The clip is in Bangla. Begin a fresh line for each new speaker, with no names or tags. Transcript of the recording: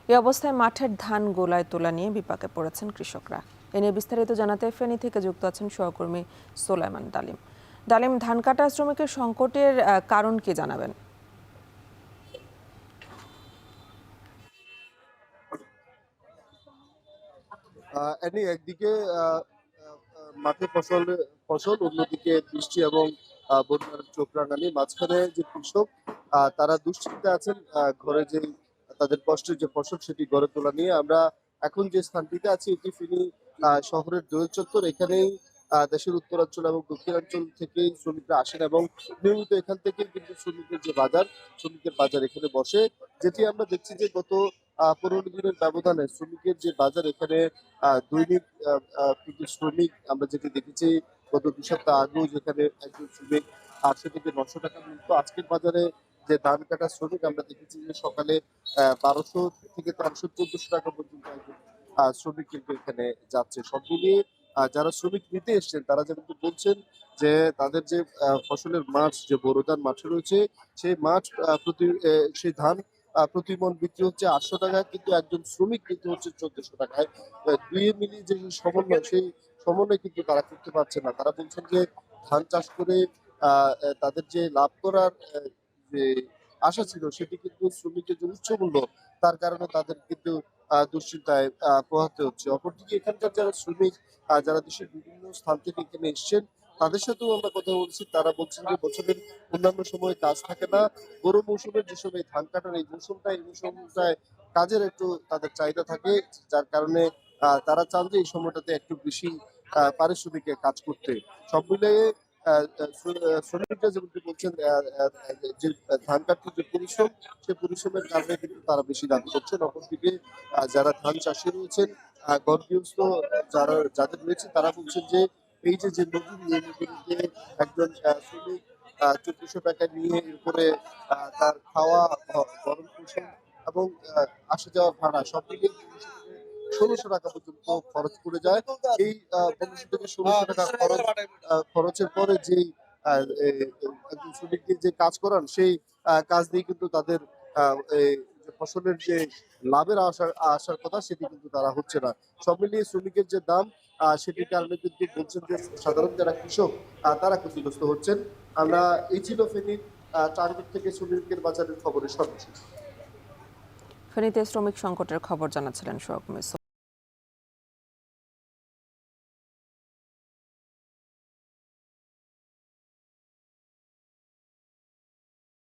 এই অবস্থায় মাঠের ধান গোলায় তোলা নিয়ে বিপাকে পড়েছেন কৃষকরা। এ নিয়ে বিস্তারিত জানাতে ফেনী থেকে যুক্ত আছেন সহকর্মী সোলাইমান ডালিম। ডালিম, ধান কাটা শ্রমিকের সংকটের কারণ কি জানাবেন?
একদিকে মাঠে ফসল, অন্যদিকে বৃষ্টি এবং বন্যার চোখ রাঙানি। মাঝখানে যে কৃষক তারা দুশ্চিন্তায় আছেন, ঘরে যে তাদের কষ্টের যে ফসল সেটি গড়ে তোলা নিয়ে। আমরা এখন যে স্থানটিতে আছি এটি ফেনী শহরের দোয়েল চত্বর। এখানেই দেশের উত্তরাঞ্চল এবং দক্ষিণাঞ্চল থেকেই শ্রমিকরা আসেন এবং নিয়মিত এখান থেকে কিন্তু শ্রমিকের বাজার এখানে বসে। যেটি আমরা দেখছি যে গত ১৫ দিনের ব্যবধানে শ্রমিকের যে বাজার এখানে দৈনিক কিন্তু শ্রমিক আমরা যেটি দেখেছি গত ২ সপ্তাহ আগেও, যেখানে একজন শ্রমিক ৮০০ থেকে ৯০০ টাকা মিলত। আজকের বাজারে যে ধান কাটা শ্রমিক আমরা দেখেছি যে সকালে ১২০০ থেকে ১৩০০-১৪০০ টাকা পর্যন্ত একজন শ্রমিক কিন্তু এখানে যাচ্ছে। সব মিলিয়ে যারা শ্রমিক নিতে এসছেন তারা কিন্তু বলছেন যে তাদের যে ফসলের মাঠ, যে বোরো ধান মাঠে রয়েছে, সেই মাঠ সেই ধান প্রতি মণ বিক্রি হচ্ছে ৮০০ টাকায়, কিন্তু একজন শ্রমিক কিনতে হচ্ছে ১৪০০ টাকায়। দুইয়ে মিলিয়ে যে সমন্বয়, সেই সমন্বয় কিন্তু তারা করতে পারছে না। তারা বলছেন যে ধান চাষ করে তাদের যে লাভ করার যে আশা ছিল সেটি কিন্তু শ্রমিকের যে উচ্চ মূল্য, তার কারণে তাদের কিন্তু দুশ্চিন্তায় পোহাতে হচ্ছে। অপরদিকে এখানকার যারা শ্রমিক, যারা দেশের বিভিন্ন স্থান থেকে এখানে এসছেন, তাদের সাথেও আমরা কথা বলছি। তারা বলছেন যে বছরের অন্যান্য সময়ে কাজ থাকে না। গরু মৌসুমের যে সময় ধান কাটার এই মৌসুমটায় কাজের একটু তাদের চাহিদা থাকে, যার কারণে তারা চান যে এই সময়টাতে একটু বেশি পারিশ্রমিকে কাজ করতে। সব মিলিয়ে শ্রমিকরা যেমনটি বলছেন, যে ধান কাটার যে পরিশ্রম, সেই পরিশ্রমের কারণে কিন্তু তারা বেশি দাবি করছেন। অপরদিকে যারা ধান চাষি রয়েছেন, গৃহস্থ যাদের রয়েছে, তারা বলছেন যে এই যে মজুরি, এই মজুরিতে একজন শ্রমিক ১৪০০ টাকা নিয়ে এরপরে তার খাওয়া, ভরণ পোষণ এবং আসা যাওয়ার ভাড়া সব মিলিয়ে ১৬০০ টাকা পর্যন্ত খরচ পড়ে যায়। এই ১৫০০ থেকে ১৬০০ টাকা খরচের পরে যেই একজন শ্রমিককে যে কাজ করান, সেই কাজ দিয়ে কিন্তু তাদের এই যে ফসলের যে লাভের আসার কথা, সেটি কিন্তু তারা হচ্ছে না। সব মিলিয়ে শ্রমিকের যে দাম, সেটির কারণে কিন্তু বলছেন যে সাধারণ যারা কৃষক তারা ক্ষতিগ্রস্ত হচ্ছেন। আমরা এই ছিল ফেনীর টার্গেট থেকে শ্রমিকের বাজারের খবরের সর্বশেষ।
ফেনীতে শ্রমিক সংকটের খবর জানাচ্ছিলেন সহকর্মী